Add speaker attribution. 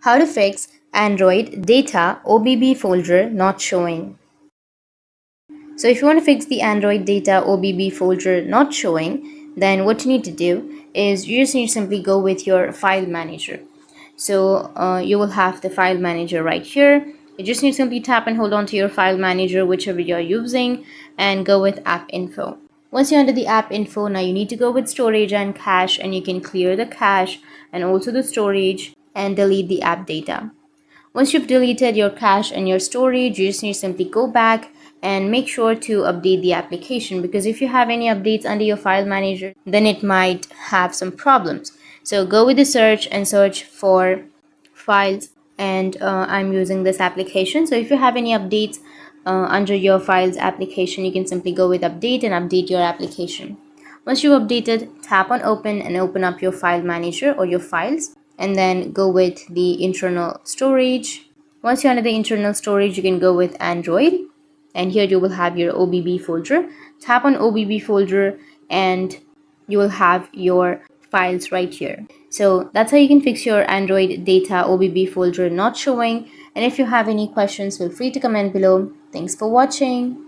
Speaker 1: How to fix Android data OBB folder not showing. So if you want to fix the Android data OBB folder not showing, then what you need to do is you just need to simply go with your file manager. So you will have the file manager right here. You just need to simply tap and hold on to your file manager, whichever you're using, and go with app info. Once you're under the app info, now you need to go with storage and cache, and you can clear the cache and also the storage and delete the app data. Once you've deleted your cache and your storage, you just need to simply go back and make sure to update the application, because if you have any updates under your file manager, then it might have some problems. So go with the search and search for files, and I'm using this application. So if you have any updates under your files application, you can simply go with update and update your application. Once you've updated, tap on open and open up your file manager or your files, and then go with the internal storage. Once you're under the internal storage, you can go with Android, and here you will have your OBB folder. Tap on OBB folder and you will have your files right here. So that's how you can fix your Android data OBB folder not showing. And if you have any questions, feel free to comment below. Thanks for watching.